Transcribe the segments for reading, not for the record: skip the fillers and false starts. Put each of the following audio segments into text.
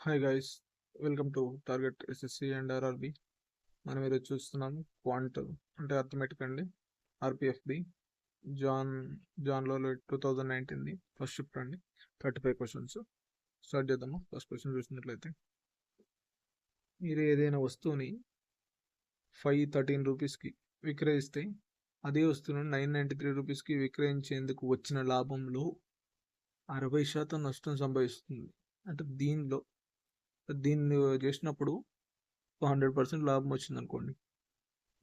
Hi guys, welcome to target SSC and RRB. మనం ఈరోజు చూస్తున్నాము క్వాంట్ అంటే అర్థమెటిక్ అండి. ఆర్పిఎఫ్బి జాన్లో 2019 ఫస్ట్ షిఫ్ట్ అండి. 35 క్వశ్చన్స్ స్టార్ట్ చేద్దాము. ఫస్ట్ క్వశ్చన్ చూసినట్లయితే, మీరు ఏదైనా వస్తువుని 513 రూపీస్కి విక్రయిస్తే అదే వస్తువును 993 రూపీస్కి విక్రయించేందుకు వచ్చిన లాభంలో 60% నష్టం సంభవిస్తుంది. అంటే దీన్ని చేసినప్పుడు 100% లాభం వచ్చింది అనుకోండి,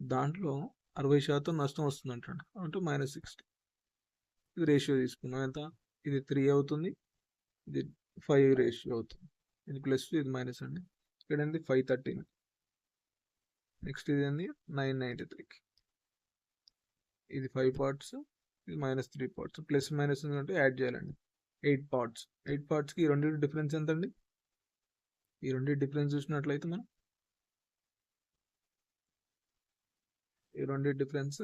దాంట్లో 60% నష్టం వస్తుంది అంటాడు. అంటే -60. ఇది రేషియో తీసుకున్నాం. ఎంత? ఇది 3 అవుతుంది, ఇది 5 రేషియో అవుతుంది. ఇది ప్లస్, ఇది మైనస్ అండి. ఇక్కడ ఏంది 513. నెక్స్ట్ ఇది ఏంది 993కి. ఇది 5 పార్ట్స్, ఇది -3 పార్ట్స్. ప్లస్ మైనస్ అంటే యాడ్ చేయాలండి. 8 పార్ట్స్. 8 పార్ట్స్కి ఈ రెండింటి డిఫరెన్స్ ఎంత అండి? ఈ రెండింటి డిఫరెన్స్ చూసినట్లయితే మనం ఈ రెండింటి డిఫరెన్స్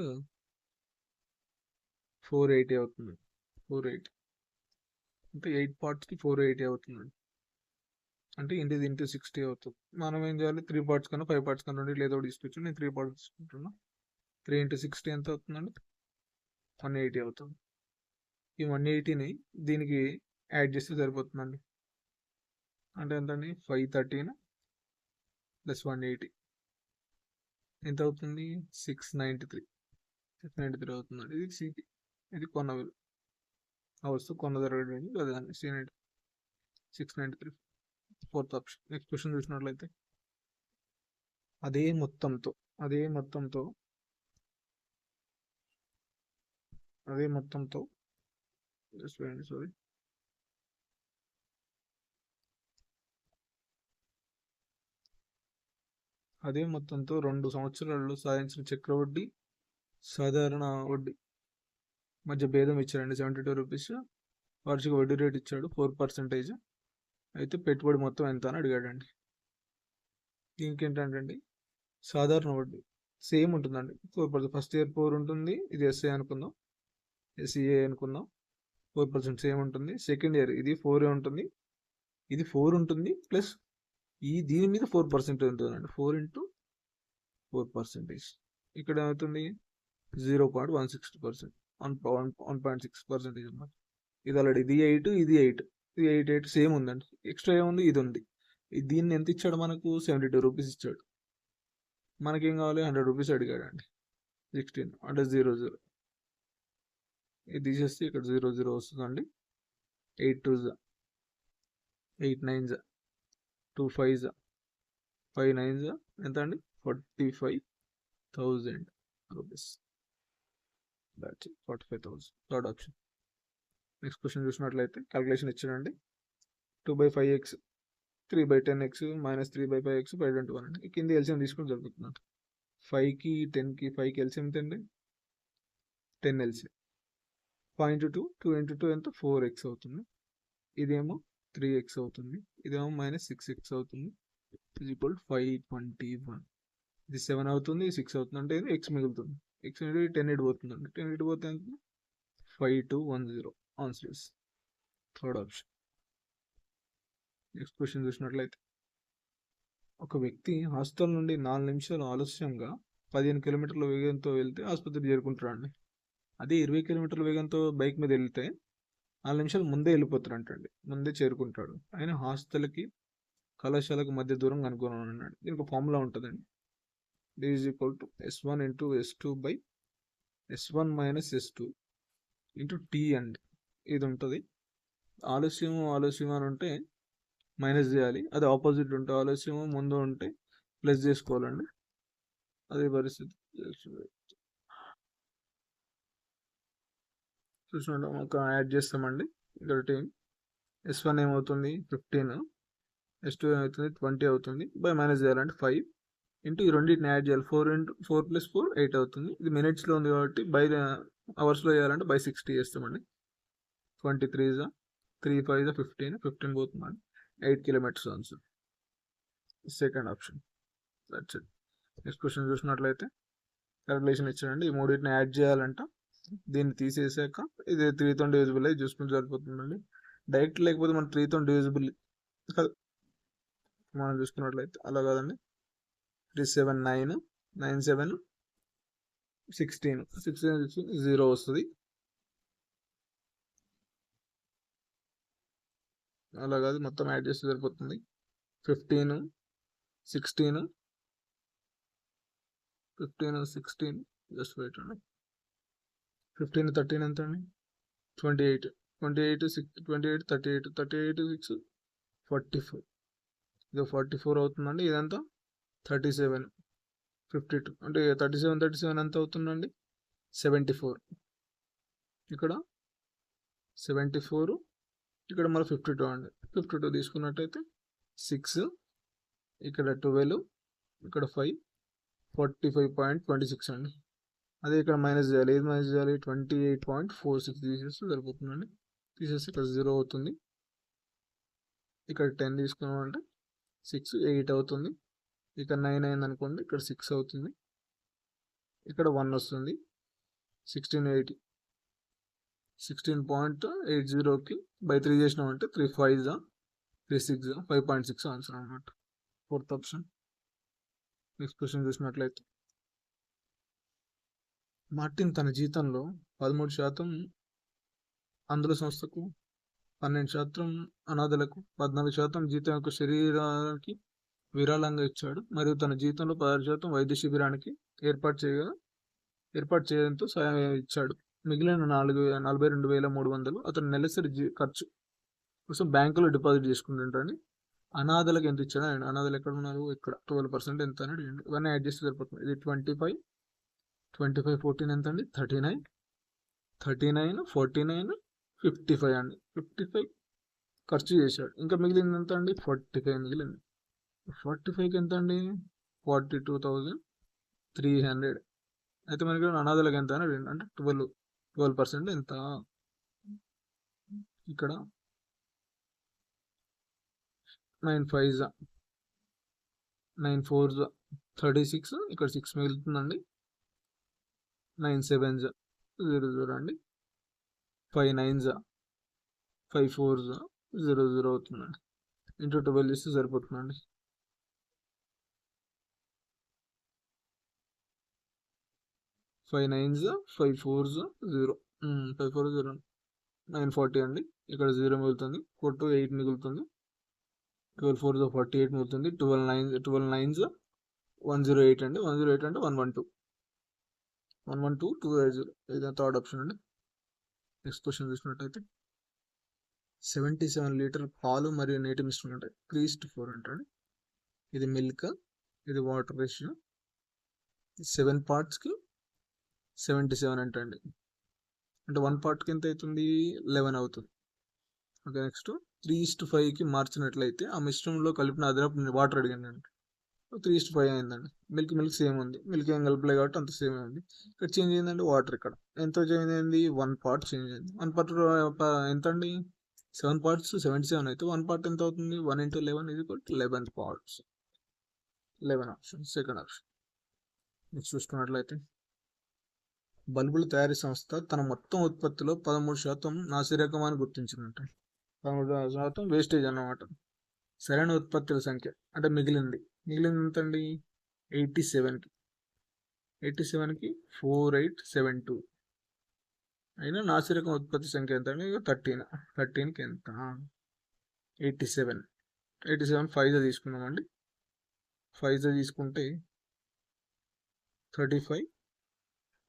480 అవుతుంది. 480 అంటే 8 పార్ట్స్కి 480 అవుతుంది. అంటే ఇంటూ 60 అవుతుంది. మనం ఏం చేయాలి? 3 పార్ట్స్ కన్నా 5 పార్ట్స్ కన్నా రెండింటిలో ఏదో ఒకటి తీసుకోవచ్చు. నేను 3 పార్ట్స్ తీసుకుంటున్నా. 3 × 60 ఎంత అవుతుందండి? 180 అవుతుంది. ఈ 180ని దీనికి యాడ్ చేస్తే సరిపోతుందండి. అంటే ఎంతండి? 513 + 180 ఎంత అవుతుంది? 693. 693 అవుతుందండి. ఇది కొన్న విలువ. ఆ వస్తువు కొన్న ధర అదండి. 693. Fourth option. నెక్స్ట్ క్వశ్చన్ చూసినట్లయితే, అదే మొత్తంతో అదే మొత్తంతో 2 సంవత్సరాల్లో సాధించిన చక్రవడ్డీ, సాధారణ వడ్డీ మధ్య భేదం ఇచ్చాడండి. 72 రూపీస్. వార్షిక వడ్డీ రేట్ ఇచ్చాడు 4%. అయితే పెట్టుబడి మొత్తం ఎంత అని అడిగాడండి. దీనికి ఏంటంటే సాధారణ వడ్డీ సేమ్ ఉంటుందండి. 4%. ఫస్ట్ ఇయర్ 4 ఉంటుంది. ఇది ఎస్ఏ అనుకుందాం, ఎస్ఈఏ అనుకుందాం. 4% సేమ్ ఉంటుంది. సెకండ్ ఇయర్ ఇది 4 ఉంటుంది, ఇది 4 ఉంటుంది, ప్లస్ దీని మీద 4% ఉంటుందండి. 4 × 4%. ఇక్కడ ఏమవుతుంది? 0.16%. 1.6% అన్నమాట. ఇది ఆల్రెడీ ఇది 8, ఇది 8, ఇది 8 సేమ్ ఉందండి. ఎక్స్ట్రా ఏముంది? ఇది ఉంది. దీన్ని ఎంత ఇచ్చాడు మనకు? 72 రూపీస్ ఇచ్చాడు. మనకేం కావాలి? 100 రూపీస్ అడిగాడండి. 16 అంటే 00. ఇది తీసేస్తే ఇక్కడ 00 వస్తుందండి. 8 2s 8 9s 2 5s 5 9s ఎంత అండి? 45,000 rupees. 45,000. Third option. Next question చూసినట్లయితే, క్యాలిక్యులేషన్ ఇచ్చాడండి. 2/5x 3/10x -3/5x 5/21 అండి. కింద ఎల్సిఎం తీసుకుని జరుగుతున్నాడు. 5కి 10కి 5కి ఎల్సిఎం ఎంత అండి? 10 ఎల్సిఎం. 5 × 2 2 × 2 ఎంత? 4x అవుతుంది. ఇదేమో 3x అవుతుంది. ఇదేమో -6x అవుతుంది. = 521. ఇది 7 అవుతుంది, 6 అవుతుంది. అంటే ఇది x మిగులుతుంది. x అనేది 10 ఇటు పోతుందండి. 10 ఇటు పోతే ఎంత? 5210 answers. Third option. Next question చూసినట్లయితే, ఒక వ్యక్తి హాస్టల్ నుండి 4 నిమిషాలు ఆలస్యంగా 15 కిలోమీటర్ల వేగంతో వెళ్తే ఆసుపత్రికి చేరుకుంటారండి. అదే 20 కిలోమీటర్ల వేగంతో బైక్ మీద వెళ్తే 4 నిమిషాలు ముందే వెళ్ళిపోతారంటండి. ముందే చేరుకుంటాడు. ఆయన హాస్టల్కి కళాశాలకు మధ్య దూరం కనుగొనాలి అన్నాడు. దీనికి ఒక ఫార్ములా ఉంటుందండి. D = S1 × S2/S1 - S2 × T అండి. ఇది ఉంటుంది. ఆలస్యం అని ఉంటే మైనస్ చేయాలి. అది ఆపోజిట్ ఉంటే, ఆలస్యం ముందు ఉంటే ప్లస్ చేసుకోవాలండి. అదే పరిస్థితి. చూసినట్టు ఒక యాడ్ చేస్తామండి. ఇక్కడ S1 ఏమవుతుంది? 15. S2 ఏమవుతుంది? 20 అవుతుంది. బై మైనస్ చేయాలంటే 5 ఇంటూ ఈ రెండింటిని యాడ్ చేయాలి. 4 × 4 + 4 8 అవుతుంది. ఇది మినిట్స్లో ఉంది కాబట్టి బై అవర్స్లో చేయాలంటే బై 60 చేస్తామండి. 23s 3 5s 15 పోతుందండి. 8 kilometres answer. Second option. That's it. Next question చూసినట్లయితే, క్యాలిక్యులేషన్ ఇచ్చాడండి. ఈ మూడింటిని యాడ్ చేయాలంట. దీన్ని తీసేసాక ఇది 3తో డివిజిబుల్ అయ్యి చూసుకుంటే సరిపోతుందండి. డైరెక్ట్ లేకపోతే మనం 3తో డివిజిబుల్ మనం చూసుకున్నట్లయితే అలా కాదండి. 379 97 16 0 వస్తుంది. అలా కాదు, మొత్తం యాడ్ చేస్తే సరిపోతుంది. 15 16 జస్ట్ వెయిట్ అండి. 15 13 ఎంత అండి? 28 38 6 44 ఇది 44 అవుతుందండి. ఇదంతా 37 52 అంటే 37 ఎంత అవుతుందండి? 74. ఇక్కడ 74, ఇక్కడ మళ్ళీ 52 అండి. 52 తీసుకున్నట్టయితే 6, ఇక్కడ 12, ఇక్కడ 5 45.26 అండి. అదే ఇక్కడ మైనస్ చేయాలి. ఏది మైనస్ చేయాలి? 28.46 తీసేస్తే సరిపోతుందండి. తీసేస్తే ఇక్కడ 0 అవుతుంది. ఇక్కడ 10 తీసుకున్నాం అంటే 6 8 అవుతుంది. ఇక్కడ 9 అయింది అనుకోండి, ఇక్కడ 6 అవుతుంది. ఇక్కడ 1 వస్తుంది. 1680 16.80కి బై 3 చేసినామంటే 3 5 3 6 5.6 ఆన్సర్ అన్నమాట. Fourth option. నెక్స్ట్ క్వశ్చన్ చూసినట్లయితే, మార్టిన్ తన జీతంలో 13% ఆంధ్ర సంస్థకు, 12% అనాథలకు, 14% జీతం యొక్క శరీరానికి విరాళంగా ఇచ్చాడు. మరియు తన జీతంలో 16% వైద్య శిబిరానికి ఏర్పాటు చేయడంతో సహాయం ఇచ్చాడు. మిగిలిన 42,300 అతను నెలసరి ఖర్చు కోసం బ్యాంకులో డిపాజిట్ చేసుకుంటుంటాడు. అనాథలకు ఎంత ఇచ్చాడు? అండ్ అనాథలు ఎక్కడ ఉన్నారు? ఇక్కడ 12% ఎంత అని అడిగండి. ఇవన్నీ యాడ్ చేస్తే సరిపోతుంది. ఇది 25 14 ఎంత అండి? 39 49 55 అండి. 55 ఖర్చు చేశాడు. ఇంకా మిగిలింది ఎంత అండి? 45 మిగిలింది. 45కి ఎంత అండి? 42,300. అయితే మనకి అనాథలకు ఎంత అని అడిగింది. అంటే 12% ఎంత? ఇక్కడ 9 5 9 4 36, ఇక్కడ 6 మిగులుతుందండి. 9 7 0 అండి. 5 9 5 4 0 అవుతుందండి. ఇంటూ 12 ఇస్తే సరిపోతుందండి. 5 9 5 4 0 5 4 0 940 అండి. ఇక్కడ 0 మిగులుతుంది. 4 2 8 మిగులుతుంది. 12 4 48 మిగులుతుంది. 12 9 108 అండి. 108 అంటే 112 250. ఇది థర్డ్ ఆప్షన్ అండి. నెక్స్ట్ క్వశ్చన్ చూసినట్టయితే, 77 లీటర్ పాలు మరియు నీటి మిశ్రమం ఉంటాయి. 3:4 అంటాడు. ఇది మిల్క్, ఇది వాటర్ రేషియో. 7 పార్ట్స్కి 77 అంటండి. అంటే 1 పార్ట్కి ఎంత అవుతుంది? 11 అవుతుంది. ఓకే, నెక్స్ట్ 3:5కి మార్చినట్లయితే ఆ మిశ్రమంలో కలిపిన అదనపు వాటర్ అడిగాను అండి. 3:5 అయిందండి. మిల్క్ సేమ్ ఉంది. మిల్క్ ఏం కలపలే కాబట్టి అంత సేమ్ ఉంది. ఇక్కడ చేంజ్ అయిందండి వాటర్. ఇక్కడ ఎంత చేంజ్ అయింది? 1 పార్ట్ చేంజ్ అయింది. 1 పార్ట్ ఎంత అండి? 7 పార్ట్స్ 77 అయితే 1 పార్ట్ ఎంత అవుతుంది? 1 × 11 11 parts. 11 option, second option. Next చూసుకున్నట్లయితే, బల్బుల తయారీ సంస్థ తన మొత్తం ఉత్పత్తిలో 13% నాసిరకం అని గుర్తించిందంట. 13% వేస్టేజ్ అన్నమాట. సరైన ఉత్పత్తుల సంఖ్య అంటే మిగిలింది ఎంత అండి? 87కి 4872 అయినా నాసిరకం ఉత్పత్తి సంఖ్య ఎంత అండి? 13కి ఎంత? 87 5 తీసుకుందామండి. 5 తీసుకుంటే 35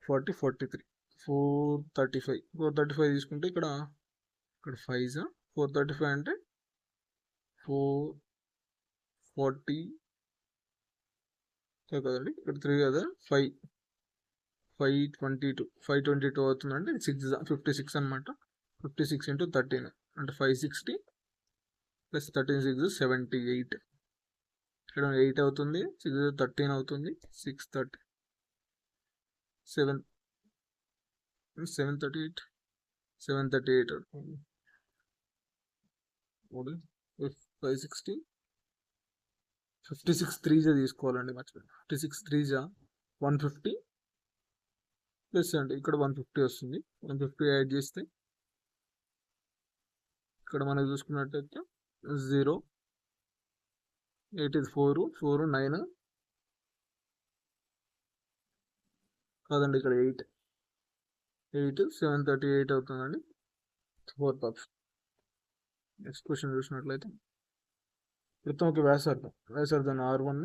40 43 435 తీసుకుంటే ఇక్కడ 5 435 అంటే 440 కదండి. ఇక్కడ 3 కదా, 522 అవుతుందండి. 56 అనమాట. 56 × 13 అంటే 560 + 13 6 78. ఇక్కడ 8 అవుతుంది. 6 13 అవుతుంది. 630 738 అవుతుంది. 560 56 3 తీసుకోవాలండి. మర్చిపోయి 56 3 150 ప్లస్ అండి ఇక్కడ 150 వస్తుంది. 150 యాడ్ చేస్తే ఇక్కడ మనం చూసుకున్నట్టయితే 0 8 ఇది 4 4 9 కాదండి, ఇక్కడ 8 738 అవుతుందండి. 4th option. నెక్స్ట్ క్వశ్చన్ చూసినట్లయితే వృత్తం ఒక వ్యాసార్థం R1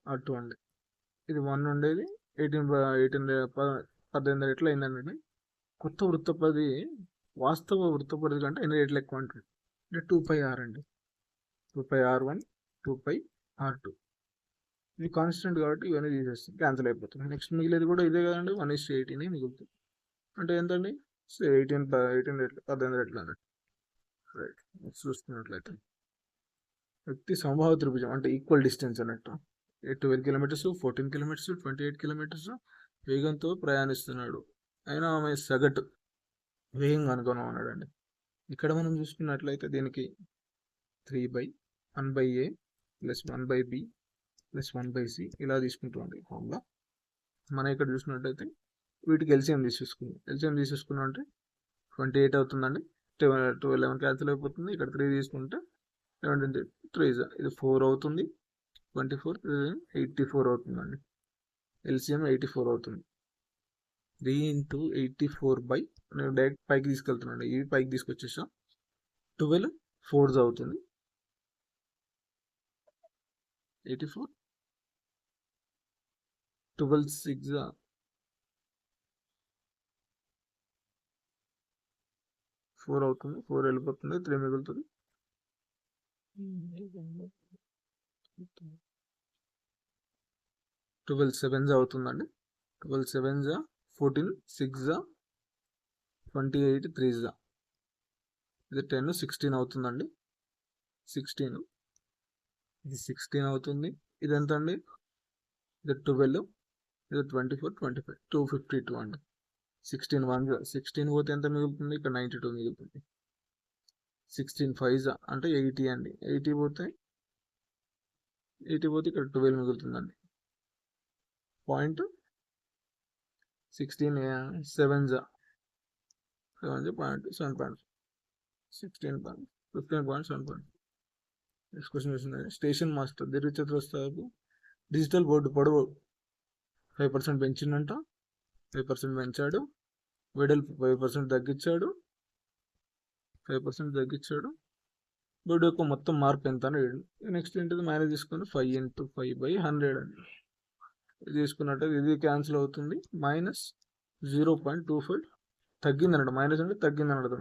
R2 అండి. ఇది 1 ఉండేది 18 రెట్లు అయిందండి. కొత్త వృత్తపది వాస్తవ వృత్తపరిధి కంటే ఎన్ని రెట్లు ఎక్కువ అంటుంది అంటే 2πr అండి. 2πr1 2πr2 ఇది కాన్స్టెంట్ కాబట్టి ఇవన్నీ తీసేస్తాం, క్యాన్సిల్ అయిపోతుంది. నెక్స్ట్ మిగిలేదు కూడా ఇదే కదండి, 1:18 మిగులుతుంది. అంటే ఎంతండి 18 రెట్లు 18 రెట్లు అన్నట్టు. రైట్. నెక్స్ట్ చూసుకున్నట్లయితే వ్యక్తి సమబాహు త్రిభుజం అంటే ఈక్వల్ డిస్టెన్స్ అన్నట్టు 12 కిలోమీటర్స్ 14 కిలోమీటర్స్ 28 కిలోమీటర్స్ వేగంతో ప్రయాణిస్తున్నాడు. అయినా ఆమె సగటు వేగం కనుగొనమన్నాడండి. ఇక్కడ మనం చూసుకున్నట్లయితే దీనికి 3/1/a + 1/b + 1/c ఇలా తీసుకుంటామండి ఫార్ములా. మనం ఇక్కడ చూసినట్లయితే వీటికి ఎల్సిఎం తీసేసుకున్నాం అంటే 28 అవుతుందండి. 11 క్యాన్సిల్ అయిపోతుంది. ఇక్కడ 3 తీసుకుంటే 11 3 ఇది 4 అవుతుంది. 24 84 అవుతుందండి. ఎల్సిఎం 84 అవుతుంది. 3 × 84 నేను డైరెక్ట్ పైకి తీసుకెళ్తున్నాను, ఇవి పైకి తీసుకొచ్చేసా. 12 4 అవుతుంది. 84 12 6 4 అవుతుంది. 4 వెళ్ళిపోతుంది, 3 మిగులుతుంది. 12 7 అవుతుందండి. 12 7 14 6 28 3 ఇది 10 16 అవుతుందండి. 16 ఇది 16 అవుతుంది. ఇది ఎంత అండి, ఇది 12 ఇది 24 25 252 అండి. 16 పోతే ఎంత మిగులుతుంది, ఇక్కడ 92 మిగులుతుంది. 16 5 అంటే 80 అండి. 80 పోతే ఇక్కడ 12 మిగులుతుందండి. 16 7 7.7 15.7. నెక్స్ట్ క్వశ్చన్ చూస్తుంది. స్టేషన్ మాస్టర్ దీర్ఘచతురస్రాలకు డిజిటల్ బోర్డు పొడవు 5% పెంచిందంట. 5% పెంచాడు. వెడల్పు 5% తగ్గించాడు. 5% తగ్గించాడు. బోర్డు యొక్క మొత్తం మార్పు ఎంత అని అడిగాడు. నెక్స్ట్ ఏంటిది, మైనస్ తీసుకొని 5 × 5/100 అండి. ఇది తీసుకున్నట్టు ఇది క్యాన్సిల్ అవుతుంది. -0.25 తగ్గింది అన్నట్టు. మైనస్ అంటే తగ్గింది అన్నట్టు.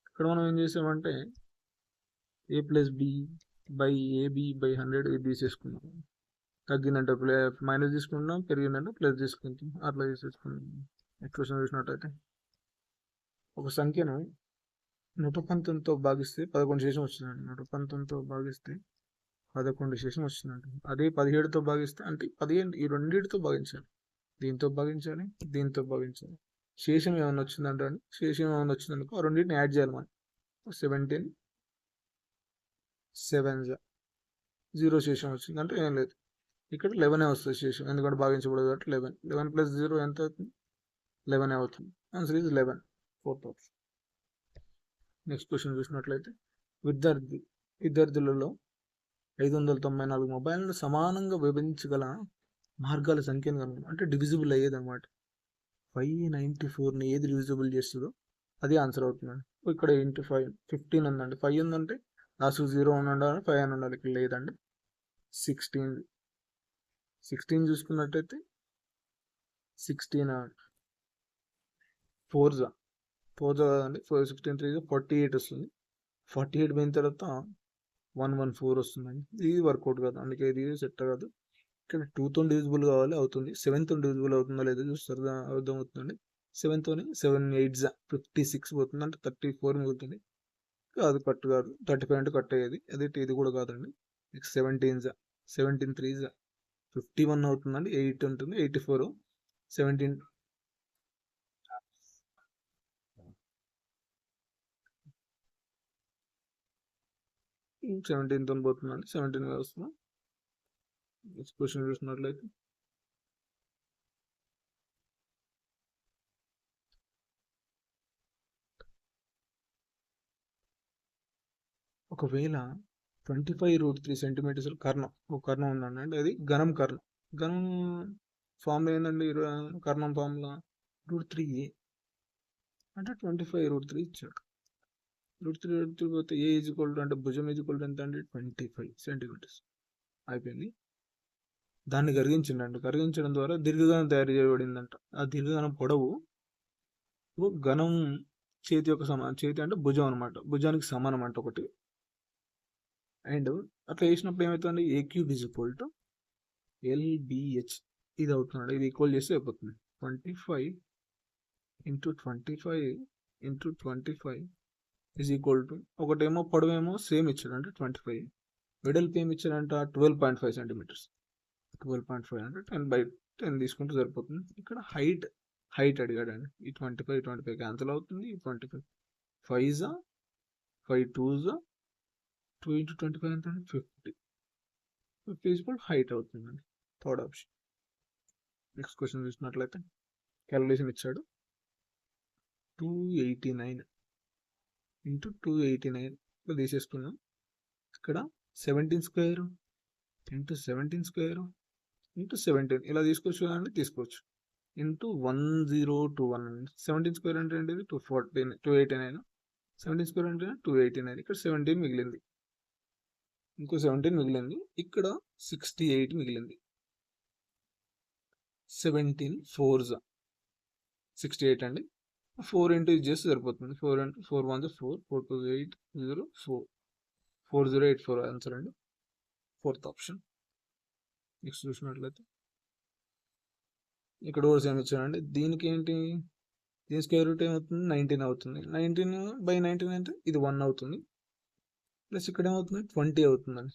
ఇక్కడ మనం ఏం చేసామంటే a+b/ab/100 ఇది తీసేసుకున్నాం. తగ్గిందంటే మైనస్ తీసుకుంటాం, పెరిగిందంటే ప్లస్ తీసుకుంటాం, అట్లా తీసేసుకుంటాం. నెక్స్ట్ క్వశ్చన్ చూసినట్టయితే ఒక సంఖ్యను 119తో భాగిస్తే 11 శేషం వచ్చిందండి. 119తో భాగిస్తే 11 శేషం వచ్చిందండి. అదే 17తో భాగిస్తే అంటే 15 ఈ రెండింటితో భాగించాలి. దీంతో భాగించాలి, దీంతో భాగించాలి. శేషం ఏమైనా వచ్చిందంటే వచ్చిందనుకో ఆ రెండింటిని యాడ్ చేయాలి మనం. 17 7 0 శేషం వచ్చిందంటే ఏం లేదు. ఇక్కడ 11 వస్తుంది శేషం, ఎందుకంటే భాగించబడదు కాబట్టి 11 + 0 ఎంత అవుతుంది, 11 అవుతుంది. Answer is 11. 4th option. Next question చూసినట్లయితే విద్యార్థులలో 594 మొబైల్ను సమానంగా విభజించగల మార్గాల సంఖ్యను కనుగొనండి. అంటే డివిజిబుల్ అయ్యేది అనమాట. 594ని ఏది డివిజిబుల్ చేస్తుందో అది ఆన్సర్ అవుతుందండి. ఇక్కడ 5 15 ఉందండి. 5 ఉందంటే లాస్ట్ 0 అని ఉండాలి, 5 అని ఉండాలి. ఇక్కడ లేదండి. 16 చూసుకున్నట్టయితే 16 4 కదండి. 4 16 3 48 వస్తుంది. 48 పోయిన తర్వాత 114 వస్తుందండి. ఇది వర్కౌట్ కాదు, అందుకే ఇది సెట్ కాదు. ఇక్కడ 2తో డివిజిబుల్ కావాలి, అవుతుంది. 7తో డివిజిబుల్ అవుతుందో లేదో చూస్తారు, అర్థమవుతుందండి. 7తోని 7 8 56 పోతుంది, అంటే 34 మిగులుతుంది. కాదు, కట్ కాదు. 35 అంటే కట్ అయ్యేది. అదే ఇది కూడా కాదండి. 17 3 51 అవుతుందండి. 8 ఉంటుంది, 84 17 17తో పోతుందండి. 17 వస్తుంది. నెక్స్ట్ క్వశ్చన్ చూసినట్లయితే ఒకవేళ 25√3 సెంటీమీటర్స్ కర్ణం. ఒక కర్ణం ఉందండి, అది ఘనం కర్ణం. ఘనం ఫార్ములా ఏంటండి? కర్ణం ఫార్ములా √3a అంటే 25√3 ఇచ్చాడు. √3 పోతే ఏ ఈజ్వల్ టు అంటే భుజం ఈజ్వల్ టు ఎంత అండి? 25 సెంటీమీటర్స్ అయిపోయింది. దాన్ని కరిగించడం ద్వారా దీర్ఘఘనం తయారు చేయబడిందంట. ఆ దీర్ఘఘనం పొడవు ఘనం చేతి యొక్క సమానం. చేతి అంటే భుజం అనమాట, భుజానికి సమానం అంట ఒకటి. అండ్ అట్లా వేసినప్పుడు ఏమవుతుంది? A³ LBH ఇది అవుతున్నాడు. ఇది ఈక్వల్ చేస్తే అయిపోతుంది 25 × 25 × 25 ఈజ్ ఈక్వల్ టు, ఒకటేమో పొడవేమో సేమ్ ఇచ్చాడు అంటే 25, వెడల్పు ఏమి ఇచ్చాడంట 12.5 సెంటీమీటర్స్. 12.5 అంటే 10/10 తీసుకుంటే సరిపోతుంది. ఇక్కడ హైట్ అడిగాడండి. ఈ 25 క్యాన్సిల్ అవుతుంది. 25 5 5 2 2 × 25 ఎంత? 50 ఈక్వల్ హైట్ అవుతుందండి. Third option. నెక్స్ట్ క్వశ్చన్ చూసినట్లయితే క్యాలిక్యులేషన్ ఇచ్చాడు. 289 × 289 తీసేసుకున్నాం. ఇక్కడ 17² × 17² × 17 ఇలా తీసుకోవచ్చు కదండి, తీసుకోవచ్చు. ఇంటూ 1021 17² అంటే ఏంటిది? 289. 17² అంటే 289. ఇక్కడ 17 మిగిలింది, ఇంకో 17 మిగిలింది. ఇక్కడ 68 మిగిలింది. 17 4s 68 అండి. 4 ఇంటూ ఇది చేస్తే సరిపోతుంది. 4 1 4 4 2 8 0 4 4084 ఆన్సర్ అండి. Fourth option. నెక్స్ట్ చూసినట్లయితే ఇక్కడ కూడా సేమ్ ఇచ్చాడండి. దీనికి ఏంటి? దీని స్క్వేర్ రూట్ ఏమవుతుంది? 19 అవుతుంది. 19/19 అంటే ఇది 1 అవుతుంది. ప్లస్ ఇక్కడ ఏమవుతుంది? 20 అవుతుందండి.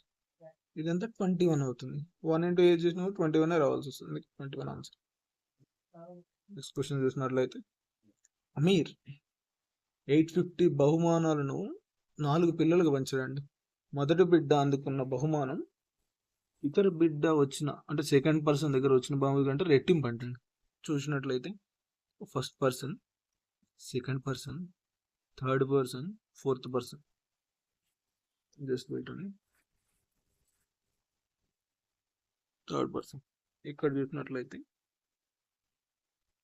ఇదంతా 21 అవుతుంది. 1 ఇంటూ ఏజ్ చేసినప్పుడు 21 రావాల్సి వస్తుంది. 21 ఆన్సర్. నెక్స్ట్ క్వశ్చన్ చూసినట్లయితే అమీర్ 850 బహుమానాలను 4 పిల్లలకు పంచాడండి. మొదటి బిడ్డ అందుకున్న బహుమానం ఇతర బిడ్డ వచ్చిన అంటే సెకండ్ పర్సన్ దగ్గర వచ్చిన బహుమతి కంటే రెట్టింపు అంటండి. చూసినట్లయితే first person, second person, third person, fourth person. Just పెట్టండి. థర్డ్ పర్సన్ ఇక్కడ చూసినట్లయితే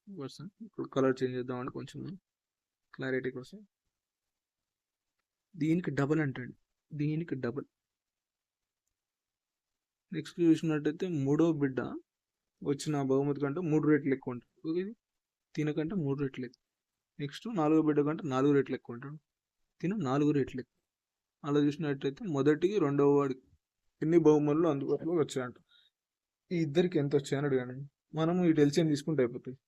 పర్సన్. ఇప్పుడు కలర్ చేంజ్ చేద్దామండి కొంచెం క్లారిటీ కోసం. దీనికి డబుల్ అంటండి, దీనికి డబుల్. నెక్స్ట్ చూసినట్టయితే మూడో బిడ్డ వచ్చిన బహుమతి కంటే 3 రెట్లు ఎక్కువ ఉంటుంది. ఇది తినకంటే 3 రెట్లు ఎక్కువ. నెక్స్ట్ 4వ బిడ్డ కంటే 4 రెట్లు ఎక్కువ ఉంటాడు. తిన 4 రెట్లు ఎక్కువ. అలా చూసినట్టయితే మొదటికి రెండవ వాడికి ఎన్ని బహుమతులు అందుబాటులో వచ్చాయంట. ఈ ఇద్దరికి ఎంత వచ్చాయని అడిగాను. మనము ఇటు ఎల్సిఎం తీసుకుంటే అయిపోతుంది.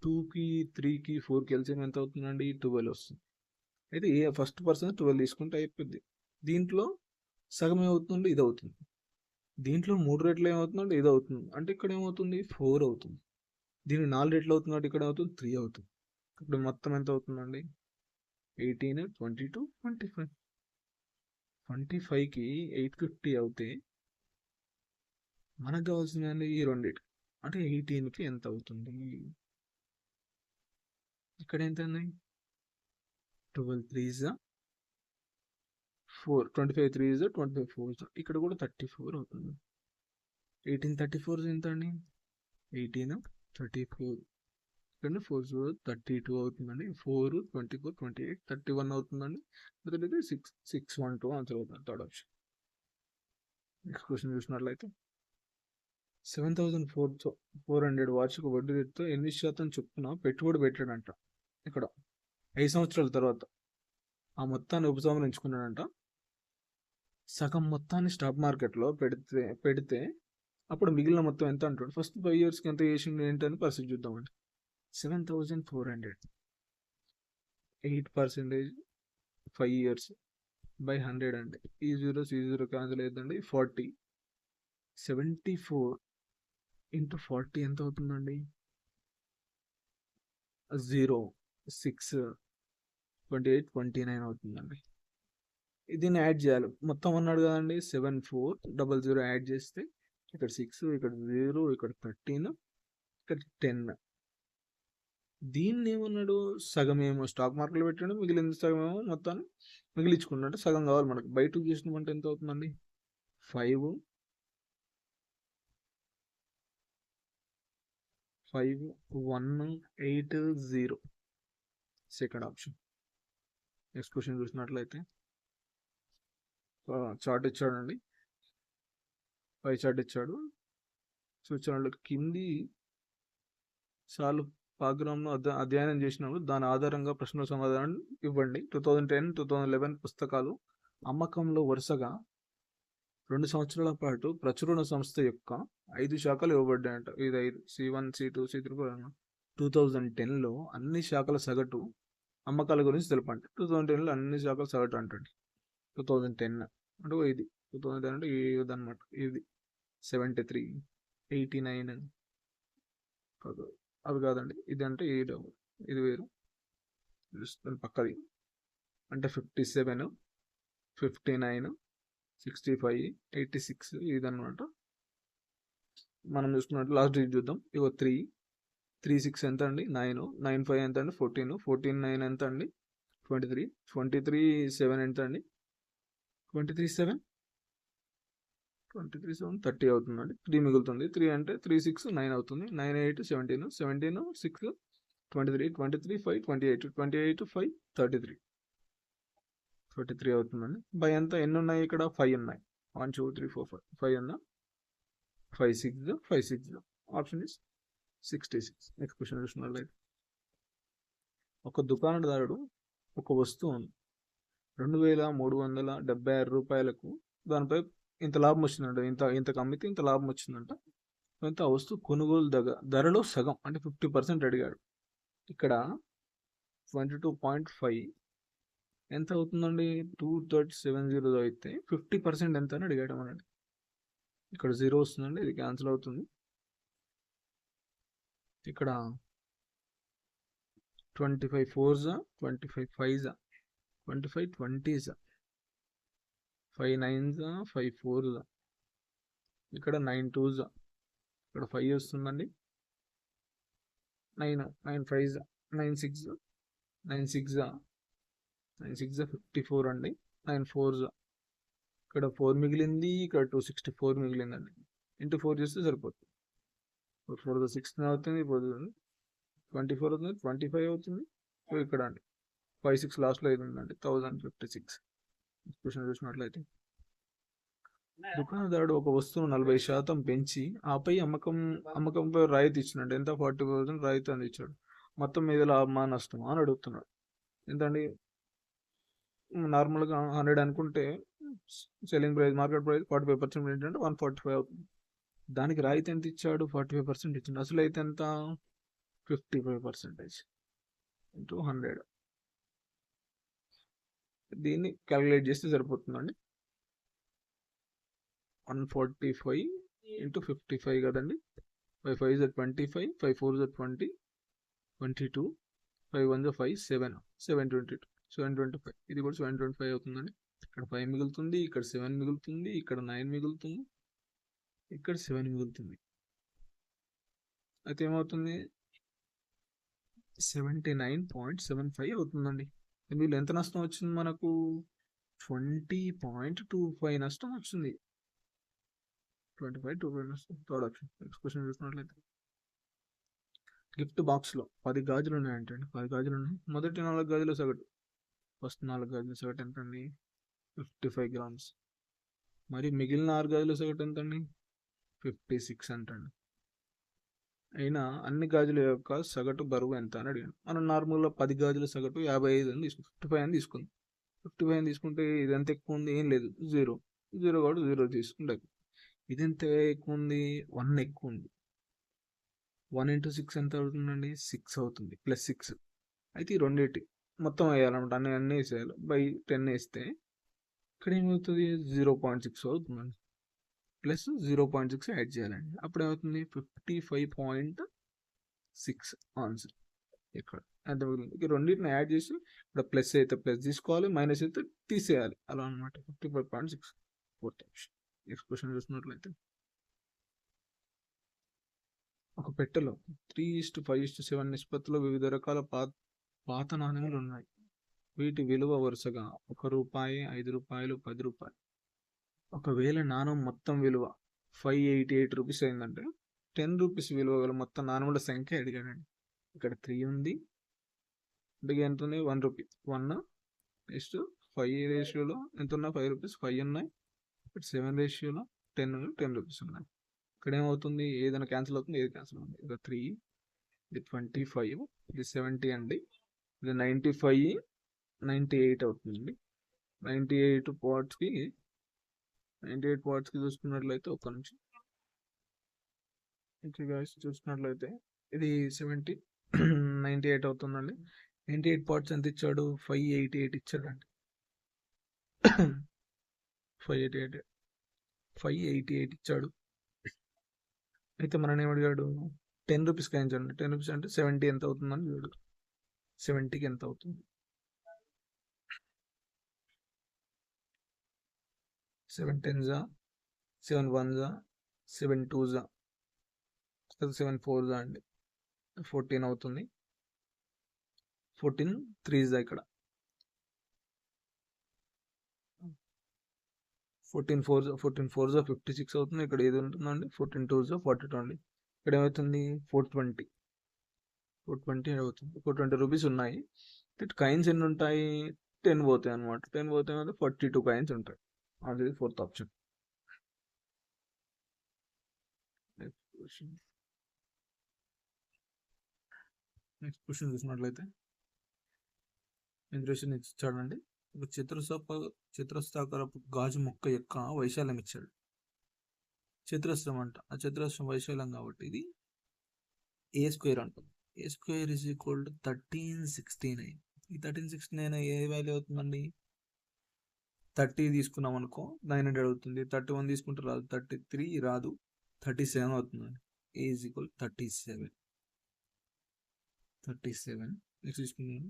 2కి 3కి 4కి ఎల్సిఎం ఎంత అవుతుందండి? 12 వస్తుంది. అయితే ఫస్ట్ పర్సన్ 12 తీసుకుంటే అయిపోద్ది. దీంట్లో సగం ఏమవుతుంది? ఇది అవుతుంది. దీంట్లో 3 రెట్లు ఏమవుతుందంటే ఇది అవుతుంది. అంటే ఇక్కడ ఏమవుతుంది? 4 అవుతుంది. దీనికి 4 రెట్లు అవుతుంది కాబట్టి ఇక్కడ అవుతుంది 3 అవుతుంది. ఇప్పుడు మొత్తం ఎంత అవుతుందండి? 18 22 25. 25కి 850 అవుతే మనకు కావాల్సిందండి ఈ రెండింటి అంటే 18కి ఎంత అవుతుంది? ఇక్కడ ఎంత అండి? 12 3s 4, 25 3s 25 4s. ఇక్కడ కూడా 34 అవుతుంది. 1834 ఎంత అండి? 18 34 ఇక్కడ 4 32 అవుతుందండి. 4 24 28 31 అవుతుందండి. అదైతే 612 ఆన్సర్ అవుతుంది. Third option. నెక్స్ట్ క్వశ్చన్ చూసినట్లయితే 7,400 వార్షిక వడ్డీ రేటుతో 8% చొప్పున పెట్టుబడి పెట్టాడంట. ఇక్కడ 5 సంవత్సరాల తర్వాత ఆ మొత్తాన్ని ఉపసంహరించుకున్నాడంట. సగం మొత్తాన్ని స్టాక్ మార్కెట్లో పెడితే అప్పుడు మిగిలిన మొత్తం ఎంత అంటాడు? ఫస్ట్ 5 ఇయర్స్కి ఎంత చేసిండు ఏంటని పరిస్థితి చూద్దామండి. 7,400 8% 5 years by 100 అండి. ఈ జీరో క్యాన్సిల్ అవుతుందండి. 40 74 × 40 ఎంత అవుతుందండి? 0 6 28 29 అవుతుందండి. దీన్ని యాడ్ చేయాలి. మొత్తం అన్నాడు కదండి 7400 యాడ్ చేస్తే ఇక్కడ 6 ఇక్కడ 0 ఇక్కడ 13 ఇక్కడ 10 దీన్ని ఏమన్నాడు, సగం ఏమో స్టాక్ మార్కెట్లో పెట్టాడు, మిగిలిన సగం ఏమో మొత్తాన్ని మిగిలించుకున్నాడు. సగం కావాలి మనకు. బై 2 చేసినామంటే ఎంత అవుతుందండి? 5180. Second option. నెక్స్ట్ క్వశ్చన్ చూసినట్లయితే చార్ట్ ఇచ్చాడండి, పై చార్ట్ ఇచ్చాడు. సూచనలు కింది సార్లు పాగ్రామ్ను అధ్యయనం చేసినప్పుడు దాని ఆధారంగా ప్రశ్నల సమాధానం ఇవ్వండి. 2010, 2011 పుస్తకాలు అమ్మకంలో వరుసగా 2 సంవత్సరాల పాటు ప్రచురణ సంస్థ యొక్క 5 శాఖలు ఇవ్వబడ్డాయంట. ఇది 5, C1, C2, C3. 2010లో అన్ని శాఖల సగటు అమ్మకాల గురించి తెలపండి. 2010లో అన్ని శాఖల సగటు అంటండి. 2010 అంటే ఇది 2010 అంటే ఇది అనమాట. ఇది 73, 89 అవి కాదండి. ఇది అంటే ఇది వేరు, పక్కది అంటే 57, 59, 65, 86 ఇదన్నమాట. మనం చూసుకున్నట్టు లాస్ట్ డేట్ చూద్దాం. ఇగో 3, 6 ఎంత అండి? 9, 9, 5 ఎంత అండి? 14, 14, 9 ఎంత అండి? 23, 23, 7 ఎంత అండి? 23, 7, 23, 7, 30 అవుతుందండి. 3 మిగులుతుంది. 3 అంటే 3, 6, 9 అవుతుంది. 9, 8, 17, 17, 6, 23, 23, 5, 28, 28, 5, 33, 33 అవుతుందండి. బై ఎంత? ఎన్ని ఉన్నాయి ఇక్కడ? 5 ఉన్నాయి. 1, 2, 3, 4, 5 5 అన్న 5, 6, 5, 6. Option is 66. నెక్స్ట్ క్వశ్చన్ చూసినట్లయితే, ఒక దుకాణదారుడు ఒక వస్తువును 2376 రూపాయలకు దానిపై ఇంత లాభం వచ్చిందంట. ఇంత అమ్మితే ఇంత లాభం వచ్చిందంట. ఆ వస్తువు కొనుగోలు ధరలో సగం అంటే 50% అడిగాడు. ఇక్కడ 22.5 ఎంత అవుతుందండి? 2370 అయితే 50% ఎంత అని అడిగాడు అనండి. ఇక్కడ 0 వస్తుందండి, ఇది క్యాన్సిల్ అవుతుంది. ఇక్కడ 25 4s, 25 5s, 25 20s, 5 9s, 5 4s, ఇక్కడ 9 2s, ఇక్కడ 5 వస్తుందండి. 9 9 5s, 9 6, 9 6, 9 6 54 అండి. 9 4s, ఇక్కడ 4 మిగిలింది, ఇక్కడ 264 మిగిలిందండి. ఇంటూ 4 చేస్తే సరిపోతుంది. 4 16 అవుతుంది, 24 అవుతుంది, 25 అవుతుంది. సో ఇక్కడ అండి 5 6 లాస్ట్లో ఇది ఉందండి, 1056. క్వశ్చన్ చూసినట్లయితే, దుకాణదారుడు ఒక వస్తువును 40% పెంచి ఆపై అమ్మకంపై రాయితీ ఇచ్చినట్టు ఎంత? 40% రాయితీ అందించాడు. మొత్తం మీద లాభమా నష్టమా అని అడుగుతున్నాడు. ఎంతండి? నార్మల్గా 100 అనుకుంటే సెల్లింగ్ ప్రైస్, మార్కెట్ ప్రైస్ 45% ఏంటంటే 145 అవుతుంది. దానికి రాయితీ ఎంత ఇచ్చాడు? 45% ఇచ్చిండు. అసలు అయితే ఎంత? 55% ఇంటూ 100. దీన్ని క్యాలిక్యులేట్ చేస్తే సరిపోతుందండి. 145 ఇంటూ 55 కదండి. 5 5 25, 5 4 20, 22, 5 1 5, 7, 722, 725. ఇది కూడా 725 అవుతుందండి. ఇక్కడ 5 మిగులుతుంది, ఇక్కడ 7 మిగులుతుంది, ఇక్కడ 9 మిగులుతుంది, ఇక్కడ 7 మిగులుతుంది. అయితే ఏమవుతుంది? 79.75 అవుతుందండి. వీళ్ళు ఎంత నష్టం వచ్చింది మనకు? 20.25 నష్టం వచ్చింది. 25 నష్టం. Third option. నెక్స్ట్ క్వశ్చన్ చూసినట్లయితే, గిఫ్ట్ బాక్స్లో 10 గాజులు ఉన్నాయంటే 10 గాజులు ఉన్నాయి. మొదటి 4 గాజుల సగటు, ఫస్ట్ 4 గాజుల సగటు ఎంత అండి? 55 grams. మరి మిగిలిన 6 గాజుల సగటు ఎంత అండి? 56 అంటండి. అయినా అన్ని గాజుల యొక్క సగటు బరువు ఎంత అని అడిగాను. మనం నార్మల్గా 10 గాజుల సగటు 55 అని తీసుకుంటాం, 55 అని తీసుకుందాం. 55 అని తీసుకుంటే ఇది ఎంత ఎక్కువ ఉంది? ఏం లేదు, 0 కాబట్టి 0 తీసుకుంటే. ఇది ఎంత ఎక్కువ ఉంది? 1 ఎక్కువ ఉంది. 1 into 6 ఎంత అవుతుందండి? 6 అవుతుంది, ప్లస్ 6. అయితే ఈ రెండింటి మొత్తం వేయాలన్నమాట. అన్నీ వేసేయాలి. బై 10 వేస్తే ఇక్కడ ఏమవుతుంది? 0.6 అవుతుందండి. ప్లస్ 0.6 యాడ్ చేయాలండి. అప్పుడు ఏమవుతుంది? 55.6 ఆన్సర్. ఇక్కడ ఎంత మిగిలింది? ఇక రెండింటిని యాడ్ చేసి ఇక్కడ ప్లస్ అయితే ప్లస్ తీసుకోవాలి, మైనస్ అయితే తీసేయాలి, అలా అనమాట. 55.6 ఫోర్త్ ఆప్షన్. నెక్స్ట్ క్వశ్చన్ చూసినట్లయితే, ఒక పెట్టెలో 3:5:7 నిష్పత్తిలో వివిధ రకాల పాత నాణెములు ఉన్నాయి. వీటి విలువ వరుసగా ₹1, ₹5, ₹10. ఒకవేళ నాణం మొత్తం విలువ ₹588 అయిందంటే ₹10 విలువ గల మొత్తం నాణముల సంఖ్య అడిగాడండి. ఇక్కడ 3 ఉంది. అంటే ఎంత ఉంది? ₹1. 1 నెక్స్ట్ 5 రేషియోలో ఎంత ఉన్నాయి? ₹5. 5 ఉన్నాయి. ఇప్పుడు 7 రేషియోలో 10 రూపీస్ ఉన్నాయి. ఇక్కడ ఏమవుతుంది? ఏదైనా క్యాన్సిల్ అవుతుంది, ఏది క్యాన్సిల్ అవుతుంది. ఇది 3, ఇది 25, ఇది 70 అండి. ఇది 95, 98 అవుతుందండి. 98 పార్ట్స్కి చూసుకున్నట్లయితే ఒక్క నిమిషం. ఓకే గాయ్స్, చూసుకున్నట్లయితే ఇది 70, 98 అవుతుందండి. 98 పార్ట్స్ ఎంత ఇచ్చాడు? 588 ఇచ్చాడండి. 588 ఇచ్చాడు. అయితే మనని ఏమడిగాడు? ₹10 కాయించండి. ₹10 అంటే 70 ఎంత అవుతుందని చూడు. 70కి ఎంత అవుతుంది? 7 10s, 7 1s, 7 2s, 7 4s అండి. 14 అవుతుంది. 14 3s ఇక్కడ. 14 4s 56 అవుతుంది. ఇక్కడ ఏది ఉంటుందండి? 14 2s 42 అండి. ఇక్కడ ఏమవుతుంది? 420 అవుతుంది. ₹420 ఉన్నాయి. కాయిన్స్ ఎన్ని ఉంటాయి? 10 పోతాయి అనమాట. 10 పోతాయి అంటే 42 కాయిన్స్ ఉంటాయి. అది 4th ఆప్షన్. నెక్స్ట్ క్వశ్చన్ చూసినట్లయితే ఇంట్రెషన్ ఇచ్చాడండి. ఒక చతురస్రాకారపు గాజు ముక్క యొక్క వైశాల్యం ఇచ్చాడు. చతురస్రం అంట. ఆ చతురస్రం వైశాల్యం కాబట్టి ఇది A² అంటుంది. A² = 1369. ఈ 1369 ఏ వాల్యూ అవుతుందండి? 30 తీసుకున్నాం అనుకో 900 అవుతుంది. 31 తీసుకుంటే రాదు. 33 రాదు. 37 అవుతుందండి. A = 37. నెక్స్ట్ తీసుకున్నాను.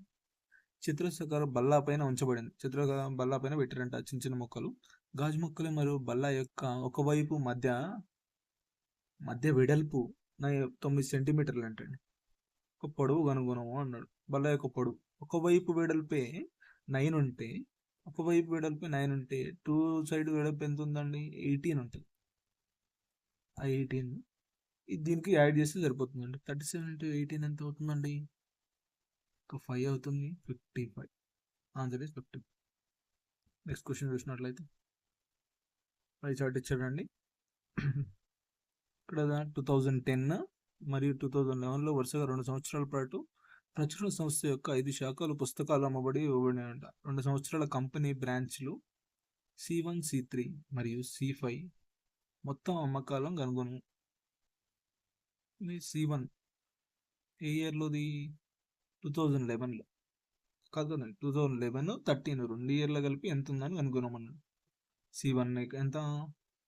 చతురస్రాకార బల్లా పైన ఉంచబడింది. చతురస్రాకార బల్లా పైన పెట్టారంట చిన్న చిన్న మొక్కలు. గాజు మొక్కలు మరియు బల్లా యొక్క ఒకవైపు మధ్య వెడల్పు 9 సెంటీమీటర్లు అంటండి. ఒక పొడవు కనుగొనము అన్నాడు. బల్ల యొక్క పొడవు ఒకవైపు వెడల్పే 9 ఉంటే, ఒకవైపు వెడల్పే 9 ఉంటే 2 సైడ్ వెడల్పు ఎంత ఉందండి? 18 ఉంటుంది. ఆ 18 దీనికి యాడ్ చేస్తే సరిపోతుందండి. 37 × 18 ఎంత అవుతుందండి? ఒక 5 అవుతుంది. 55. Answer is 50. నెక్స్ట్ క్వశ్చన్ చూసినట్లయితే పై చార్ట్ ఇచ్చాడండి. ఇక్కడ 2010 మరియు 2011లో వరుసగా 2 సంవత్సరాల పాటు ప్రచురణ సంస్థ యొక్క 5 శాఖలు పుస్తకాలు అమ్మబడి ఇవ్వబడినాయంట. 2 సంవత్సరాల కంపెనీ బ్రాంచ్లు C1, C3 మరియు C5 మొత్తం అమ్మకాలను కనుగొను. C1 ఏ ఇయర్లోది? 2011లో కాదండి. 2011, 13 2 ఇయర్లో కలిపి ఎంత ఉందని కనుగొనమన్నాడు. C1 ఎంత?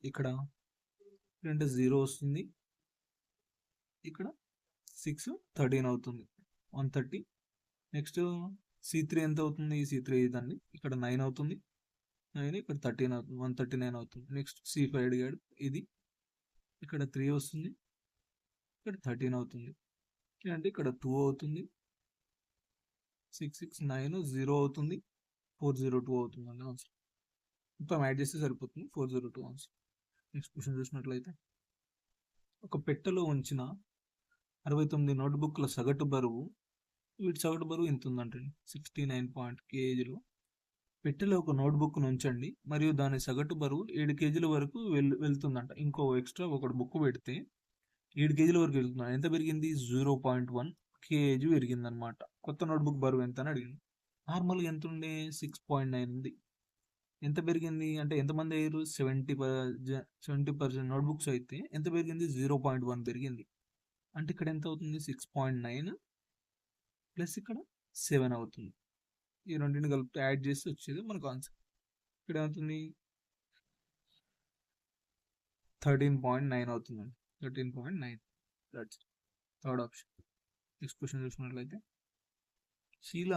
ఇక్కడ అంటే 0 వస్తుంది. ఇక్కడ 6 13 అవుతుంది. 130. నెక్స్ట్ C3 ఎంత అవుతుంది? C3 ఇదండి. ఇక్కడ 9 అవుతుంది. 9 ఇక్కడ 13 అవుతుంది. 139 అవుతుంది. నెక్స్ట్ C5 అడిగాడు. ఇది ఇక్కడ 3 వస్తుంది. ఇక్కడ 13 అవుతుంది. అంటే ఇక్కడ 2 అవుతుంది. 6 6 9 0 అవుతుంది. 402 అవుతుంది అండి ఆన్సర్. మొత్తం యాడ్ చేస్తే సరిపోతుంది. 402 ఆన్సర్. నెక్స్ట్ క్వశ్చన్ చూసినట్లయితే ఒక పెట్టెలో ఉంచిన 69 నోట్బుక్ల సగటు బరువు, వీటి సగటు బరువు ఎంత ఉందంటే 69 kgలో. పెట్టెలో ఒక నోట్బుక్ను ఉంచండి మరియు దాని సగటు బరువు 7 kgల వరకు వెళ్తుందంట. ఇంకో ఎక్స్ట్రా ఒకటి బుక్ పెడితే 7 kgల వరకు వెళ్తుంది. ఎంత పెరిగింది? 0.1 kg పెరిగింది అనమాట. కొత్త నోట్బుక్ బరువు ఎంత అని అడిగింది. నార్మల్గా ఎంత ఉండే? 6.9 ఉంది. ఎంత పెరిగింది అంటే ఎంతమంది అయ్యారు? 70% నోట్బుక్స్ అయితే ఎంత పెరిగింది? 0.1 పెరిగింది. అంటే ఇక్కడ ఎంత అవుతుంది? 6.9 ప్లస్ ఇక్కడ 7 అవుతుంది. ఈ రెండింటిని కలిపి యాడ్ చేసి వచ్చేది మనకు ఆన్సర్. ఇక్కడ ఏమవుతుంది? 13.9 అవుతుందండి. 13.9. That's third option. Next question చూసినట్లయితే శీల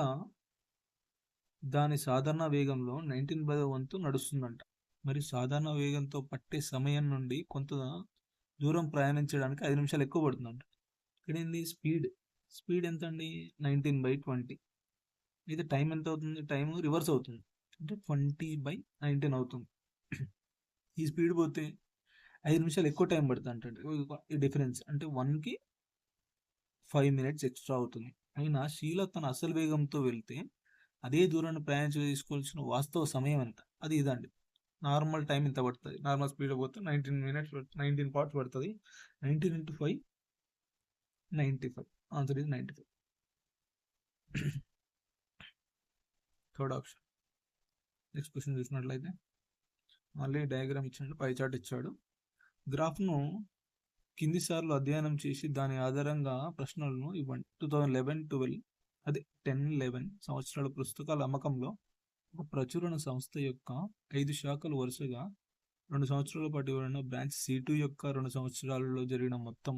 దాని సాధారణ వేగంలో 19 వంతు నడుస్తుందంట. మరి సాధారణ వేగంతో పట్టే సమయం నుండి కొంత దూరం ప్రయాణించడానికి 5 నిమిషాలు ఎక్కువ పడుతుందంట. ఇక్కడ ఏంది స్పీడ్ ఎంత అండి 19/20. అయితే టైం ఎంత అవుతుంది, టైం రివర్స్ అవుతుంది అంటే 20/19 అవుతుంది. ఈ స్పీడ్ పోతే 5 నిమిషాలు ఎక్కువ టైం పడుతుంది అంటే ఈ డిఫరెన్స్ అంటే 1కి 5 minutes ఎక్స్ట్రా అవుతుంది. అయినా షీల తన అసలు వేగంతో వెళ్తే అదే దూరాన్ని తీసుకోవాల్సిన వాస్తవ సమయం ఎంత, అది ఇదండి. నార్మల్ టైం ఇంత పడుతుంది, నార్మల్ స్పీడ్ పోతే 19 minutes 19 parts పడుతుంది. 19 into 5 95. ఆన్సర్ ఇది 95. Third option. నెక్స్ట్ క్వశ్చన్ చూసినట్లయితే మళ్ళీ డయాగ్రామ్ ఇచ్చాడు, పై చార్ట్ ఇచ్చాడు. గ్రాఫ్ను కింది సార్లు అధ్యయనం చేసి దాని ఆధారంగా ప్రశ్నలను ఇవ్వండి. 2011-12 అదే 10-11 సంవత్సరాల పుస్తకాల అమ్మకంలో ఒక ప్రచురణ సంస్థ యొక్క 5 శాఖలు వరుసగా 2 సంవత్సరాల పాటు ఇవ్వబడిన బ్రాంచ్ C2 యొక్క 2 సంవత్సరాలలో జరిగిన మొత్తం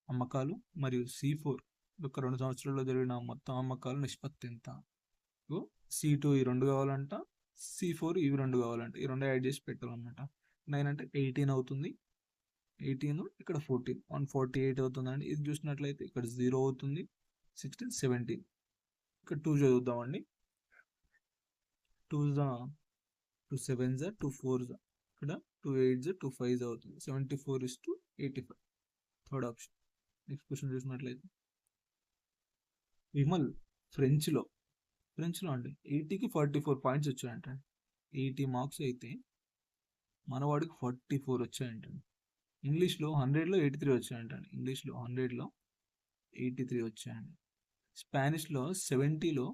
అమ్మకాలు మరియు C4 యొక్క 2 సంవత్సరాల్లో జరిగిన మొత్తం అమ్మకాలు నిష్పత్తి ఎంత? C2 ఈ 2 కావాలంట, C4 ఇవి 2 కావాలంట. ఈ 2 యాడ్ చేసి పెట్టాలన్నమాట. 9 అంటే 18 అవుతుంది, 18 ఇక్కడ 14 148 అవుతుందండి. ఇది చూసినట్లయితే ఇక్కడ 0 అవుతుంది, 16 17. ఇక్కడ 2 చదువుతామండి. 2 7 2 4 ఇక్కడ 2 8 2 5 అవుతుంది. 74:85. Third option. నెక్స్ట్ క్వశ్చన్ చూసినట్లయితే విమల్ ఫ్రెంచ్లో అండి 80కి 44 పాయింట్స్ వచ్చాయంట. 80 మార్క్స్ అయితే మనవాడికి 44 వచ్చాయంట. ఇంగ్లీష్లో 100లో 83 వచ్చాయంట. ఇంగ్లీష్లో 100లో 83 వచ్చాయండి. స్పానిష్లో 70లో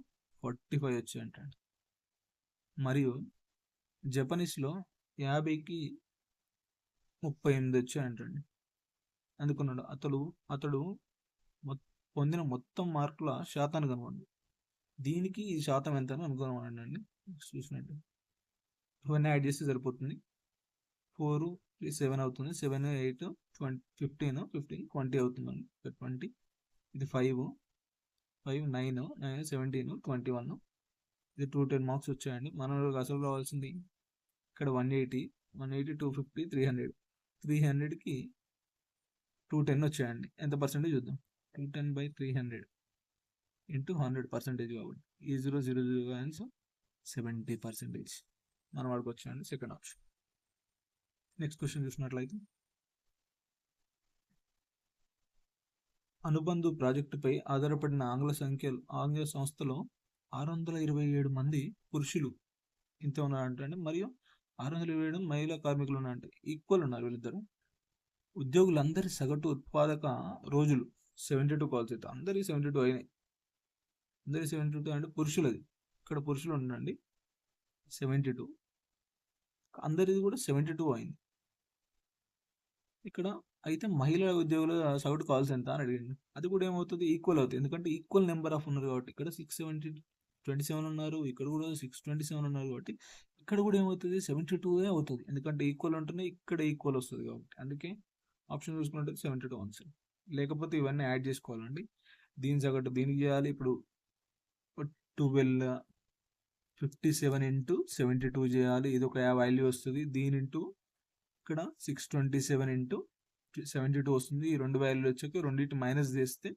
45 వచ్చాయంట. మరియు జపనీస్లో 50కి 38 వచ్చాయంటండి. అందుకున్నాడు అతడు పొందిన మొత్తం మార్కుల శాతాన్ని కనుగొండి. దీనికి ఈ శాతం ఎంత అని అనుకున్నామండి. చూసినట్టు ఇవన్నీ యాడ్ చేస్తే సరిపోతుంది. 4 7 అవుతుంది, 7 8 15 20 అవుతుందండి. 20 ఇది 5 9 17 21. ఇది 210 మార్క్స్ వచ్చాయండి. మనకు అసలు రావాల్సింది ఇక్కడ 180 250 300కి 210 వచ్చాయండి. ఎంత పర్సెంటేజ్ చూద్దాం. 210/300 ఇంటూ 100% కాబట్టి ఈ 0 ఆన్సర్ 70% మన వాడికి వచ్చాయండి. Second option. నెక్స్ట్ క్వశ్చన్ చూసినట్లయితే అనుబంధ ప్రాజెక్టుపై ఆధారపడిన ఆంగ్ల సంస్థలో 627 మంది పురుషులు ఇంత ఉన్నారంటే మరియు 627 మహిళా కార్మికులు ఉన్నారంటే ఈక్వల్ ఉన్నారు వీళ్ళిద్దరు. ఉద్యోగులందరి సగటు ఉత్పాదక రోజులు 72 కాల్స్ అయితే అందరి 72 అయినాయి. అందరి 72 అంటే పురుషులది, ఇక్కడ పురుషులు ఉండండి 72, అందరిది కూడా 72 అయింది. ఇక్కడ అయితే మహిళా ఉద్యోగుల సగటు కాల్స్ ఎంత అని అడిగింది. అది కూడా ఏమవుతుంది, ఈక్వల్ అవుతుంది. ఎందుకంటే ఈక్వల్ నెంబర్ ఆఫ్ ఉన్నారు కాబట్టి ఇక్కడ 627 ఉన్నారు, ఇక్కడ కూడా 627 ఉన్నారు కాబట్టి ఇక్కడ కూడా ఏమవుతుంది 72 అవుతుంది. ఎందుకంటే ఈక్వల్ ఉంటేనే ఇక్కడ ఈక్వల్ వస్తుంది కాబట్టి. అందుకే ఆప్షన్ చూసుకుంటే 72 ఆన్సర్. లేకపోతే ఇవన్నీ యాడ్ చేసుకోవాలండి. దీని సగటు దీనికి చేయాలి. ఇప్పుడు 1257 ఇంటూ 72 చేయాలి. ఇది ఒక వాల్యూ వస్తుంది. దీని ఇంటూ ఇక్కడ 627 ఇంటూ 72 వస్తుంది. ఈ 2 వాల్యూలు వచ్చాక రెండింటి మైనస్ చేస్తే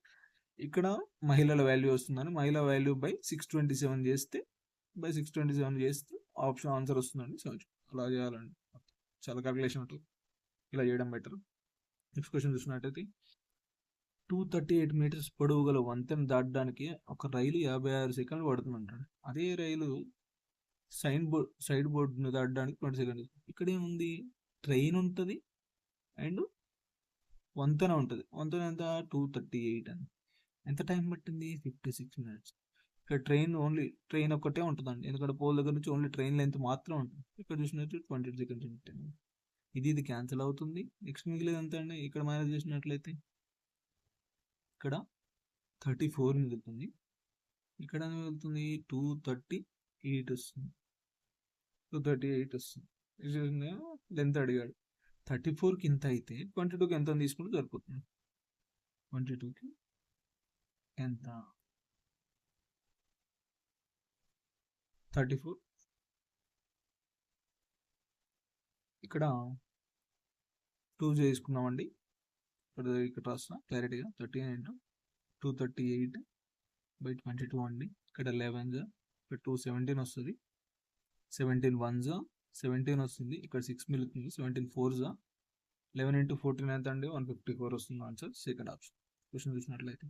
ఇక్కడ మహిళల వాల్యూ వస్తుందని మహిళా వాల్యూ బై 627 చేస్తే ఆప్షన్ ఆన్సర్ వస్తుందండి. సో అలా చేయాలండి. చాలా క్యాలిక్యులేషన్ ఉంటుంది, ఇలా చేయడం బెటర్. నెక్స్ట్ క్వశ్చన్ చూసినట్టయితే 238 meters పొడవు గల వంతెన దాటడానికి ఒక రైలు 56 సెకండ్లు పడుతుంది అంటాడు. అదే రైలు సైడ్ బోర్డును దాటడానికి 20 seconds. ఇక్కడ ఏముంది, ట్రైన్ ఉంటుంది అండ్ వంతెన ఉంటుంది. వంతెన ఎంత 238 అని. ఎంత టైం పట్టింది 56 minutes. ఇక్కడ ట్రైన్ ఒక్కటే ఉంటుందండి, ఎందుకంటే పోల్ దగ్గర నుంచి ఓన్లీ ట్రైన్ లెంత్ మాత్రం ఉంటుంది. ఇక్కడ చూసినట్టు 20 seconds ఉంటుంది. ఇది క్యాన్సిల్ అవుతుంది. నెక్స్ట్ మిగిలేదు ఎంత అండి, ఇక్కడ మైనస్ చేసినట్లయితే ఇక్కడ 34 మిగులుతుంది. ఇక్కడ మిగులుతుంది 238 వస్తుంది. 238 వస్తుంది. లెంత్ అడిగాడు. 34కి ఇంత అయితే 22కి ఎంత తీసుకుంటే సరిపోతుంది. 22కి ఎంత 34 ఇక్కడ 2 చేసుకున్నామండి. ఇక్కడ రాస్తున్నా క్లారిటీగా 13 into 238/22 అండి. ఇక్కడ 11 ఇక్కడ 217 వస్తుంది. 17 1s 17 వస్తుంది. ఇక్కడ 6 మిగులుతుంది. 17 4s 11 into 14 ఎంత అండి? 154 వస్తుంది ఆన్సర్. Second option. క్వశ్చన్ చూసినట్లయితే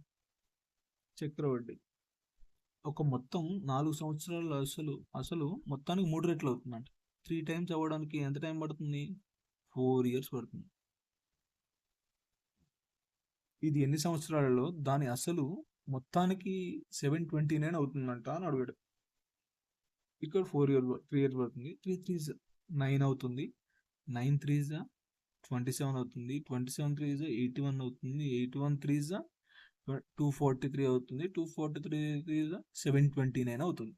చక్రవడ్డీ ఒక మొత్తం 4 సంవత్సరాల అసలు మొత్తానికి 3 రెట్లు అవుతుందంట. 3 times అవ్వడానికి ఎంత టైం పడుతుంది? 4 years పడుతుంది. ఇది ఎన్ని సంవత్సరాలలో దాని అసలు మొత్తానికి 729 అవుతుందంట అని అడిగాడు. ఇక్కడ 3 years పడుతుంది. 3 3s 9 అవుతుంది. 9 3s 27 అవుతుంది. 27 3s 81 అవుతుంది. 81 3s 243 అవుతుంది. 243 3s 729 అవుతుంది.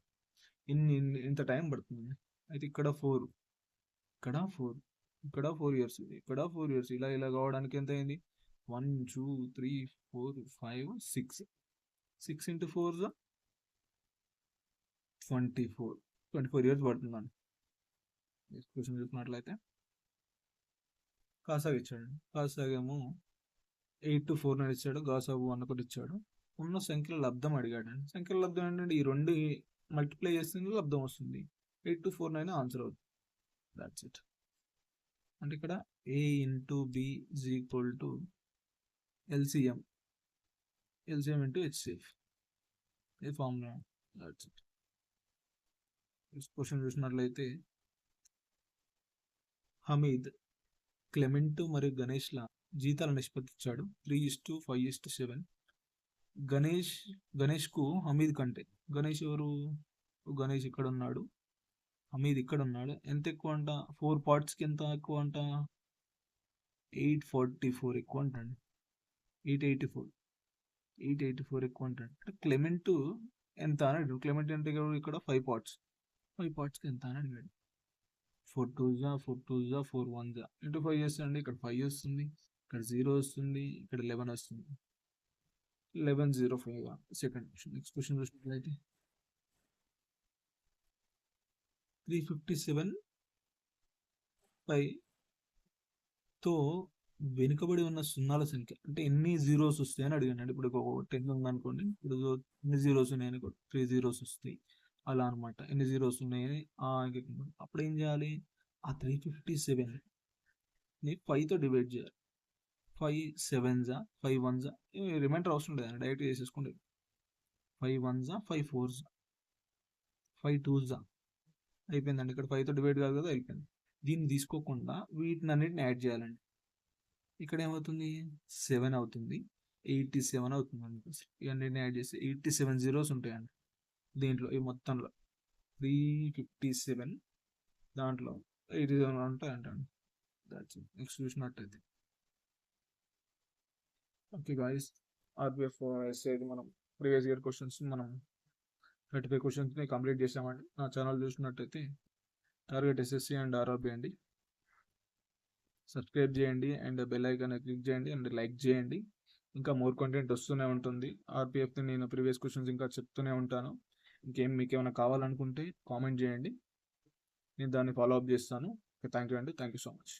ఇంత టైం పడుతుంది. అయితే ఇక్కడ 4 ఇక్కడ 4 ఇక్కడ 4 years ఇక్కడ 4 years ఇలా కావడానికి ఎంత అయింది? 1 2 3 4 5 6 6 into 4s 24 years పడుతుందండి. నెక్స్ట్ క్వశ్చన్ చూసినట్లయితే కాసాగు ఇచ్చాడు. కాసాగేమో 8 to 4 9 ఇచ్చాడు. గాసాగు 1 ఒకటి ఇచ్చాడు. ఉన్న సంఖ్యల లబ్ధం అడిగాడు. సంఖ్యల లబ్ధం ఏంటంటే ఈ రెండు మల్టిప్లై చేస్తే లబ్ధం వస్తుంది. 8 to 4 9 ఆన్సర్ అవుతుంది. That's it. అంటే ఇక్కడ A into B is equal to LCM into HCF. ఈ ఫార్ములా. That's it. క్వశ్చన్ చూసినట్లయితే హమీద్, క్లెమెంట్ మరియు గణేష్ల జీతాల నిష్పత్తి ఇచ్చాడు. 3:5:7. గణేష్కు హమీద్ కంటే, గణేష్ ఎవరు? గణేష్ ఇక్కడ ఉన్నాడు, హమీద్ ఇక్కడ ఉన్నాడు. ఎంత ఎక్కువ అంట? 4 partsకి ఎంత ఎక్కువ అంట? 844 ఎక్కువ అంటండి. 884 ఎక్కువ అంటాడు. క్లెమెంట్ ఎంత అని అడిగాడు. క్లెమెంట్ అంటే ఇక్కడ 5 parts. 5 partsకి ఎంత అని అడిగాడు. 4 2s 4 2s 4 1s ఇంటూ 5 చేస్తుంది. ఇక్కడ 5 వస్తుంది. ఇక్కడ 0 వస్తుంది. ఇక్కడ 11 వస్తుంది. 1105 సెకండ్ క్వశ్చన్. నెక్స్ట్ క్వశ్చన్ చూసినట్లయితే 357తో వెనుకబడి ఉన్న సున్నాల సంఖ్య అంటే ఎన్ని జీరోస్ వస్తాయని అడిగాను. ఇప్పుడు 10 ఉందనుకోండి, ఇప్పుడు ఎన్ని జీరోస్ ఉన్నాయని 3 zeros వస్తాయి అలా అనమాట. ఎన్ని జీరోస్ ఉన్నాయని అప్పుడు ఏం చేయాలి? ఆ 357ని 5తో డివైడ్ చేయాలి. 5 7s 5 1s రిమైండర్ అవసరం లేదండి, డైరెక్ట్ చేసేసుకోండి. 5 1s 5 4s 5 2s అయిపోయిందండి. ఇక్కడ 5తో డివైడ్ కాదు కదా, అయిపోయింది. దీన్ని తీసుకోకుండా వీటిని అన్నిటిని యాడ్ చేయాలండి. ఇక్కడ ఏమవుతుంది? 7 అవుతుంది. 87 అవుతుంది అండి. ఇవన్నీ యాడ్ చేస్తే 87 zeros ఉంటాయండి దీంట్లో. ఈ మొత్తంలో 357 దాంట్లో 87 ఉంటాయండి. That's it. నెక్స్ట్ చూసినట్టయితే ఓకే గాయస్, ఆర్బిఎఫ్ ఎస్ఏది మనం ప్రీవియస్ ఇయర్ క్వశ్చన్స్ మనం 35 క్వశ్చన్స్ని కంప్లీట్ చేసామండి. నా ఛానల్ చూసినట్టయితే టార్గెట్ ఎస్ఎస్సి అండ్ ఆర్ఆర్బి అండి. సబ్స్క్రైబ్ చేయండి అండ్ బెల్ ఐకాన్ క్లిక్ చేయండి అండ్ లైక్ చేయండి. ఇంకా మోర్ కంటెంట్ వస్తూనే ఉంటుంది. ఆర్పిఎఫ్ని నేను ప్రీవియస్ క్వశ్చన్స్ ఇంకా చెప్తూనే ఉంటాను. మీకు ఏమైనా కావాలనుకుంటే కామెంట్ చేయండి, నేను దాన్ని ఫాలో అప్ చేస్తాను. థ్యాంక్ యూ అండి. Thank you so much.